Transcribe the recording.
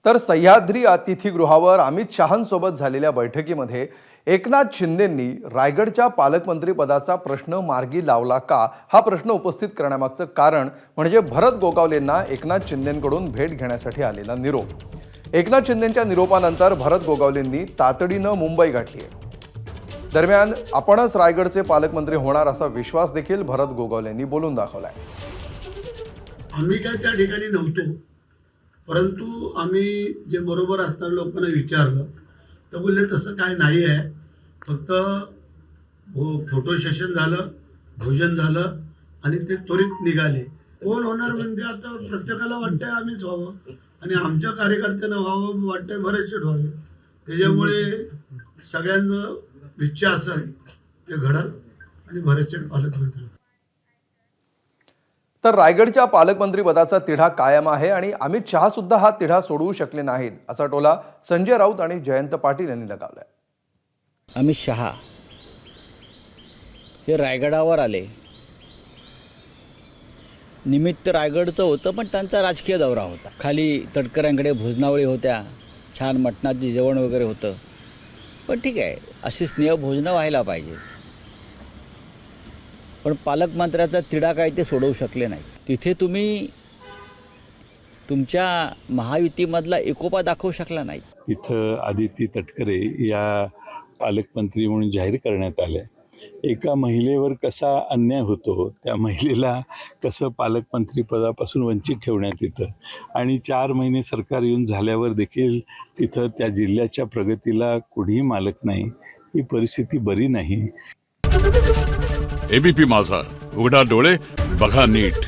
तर सह्याद्री अतिथीगृहावर अमित शहांसोबत झालेल्या बैठकीमध्ये एकनाथ शिंदेंनी रायगडच्या पालकमंत्री पदाचा प्रश्न मार्गी लावला का, हा प्रश्न उपस्थित करण्यामागचं कारण म्हणजे भरत गोगावलेंना एकनाथ शिंदेंकडून भेट घेण्यासाठी आलेला निरोप। एकनाथ शिंदेंच्या निरोपानंतर भरत गोगावलेंनी तातडीनं मुंबई गाठली आहे। दरम्यान आपणच रायगडचे पालकमंत्री होणार असा विश्वास देखील भरत गोगावलेंनी बोलून दाखवलाय। आम्ही काय त्या ठिकाणी नव्हतो, परंतु आम्ही जे बरोबर असणाऱ्या लोकांना विचारलं तर बोलले तसं काय नाही आहे, फक्त फोटो सेशन झालं, भोजन झालं आणि ते त्वरित निघाले। कोण होणार म्हणजे आता प्रत्येकाला वाटतंय आम्हीच व्हावं आणि आमच्या कार्यकर्त्यांना व्हावं वाटतंय बरेचसे व्हावे, त्याच्यामुळे सगळ्यांना इच्छा असेल ते घडल आणि बरेचसे पालकमंत्री। तर रायगडच्या पालकमंत्री पदाचा तिढा कायम आहे आणि अमित शहा सुद्धा हा तिढा सोडवू शकले नाहीत असा टोला संजय राऊत आणि जयंत पाटील यांनी लगावलाय। अमित शहा हे रायगडावर आले, निमित्त रायगडचं होतं, पण त्यांचा राजकीय दौरा होता। खाली तटकऱ्यांकडे भोजनावळी होत्या, छान मटणाची जेवण वगैरे होतं, पण ठीक आहे, अशी स्नेह भोजनं व्हायला पाहिजे। पण पालकमंत्र्याचा तिढा काय ते सोडवू शकले नाही। तिथे तुम्ही तुमच्या महायुतीमधला एकोपा दाखवू शकला नाही। इथं आदिती तटकरे या पालकमंत्री म्हणून जाहीर करण्यात आले। एका महिलेवर कसा अन्याय होतो, त्या महिलेला कसं पालकमंत्री पदापासून वंचित ठेवण्यात येतं आणि 4 महिने सरकार येऊन झाल्यावर देखील तिथं त्या जिल्ह्याच्या प्रगतीला कुणीही मालक नाही, ही परिस्थिती बरी नाही। एबीपी माझा, उघडा डोळे बघा नीट।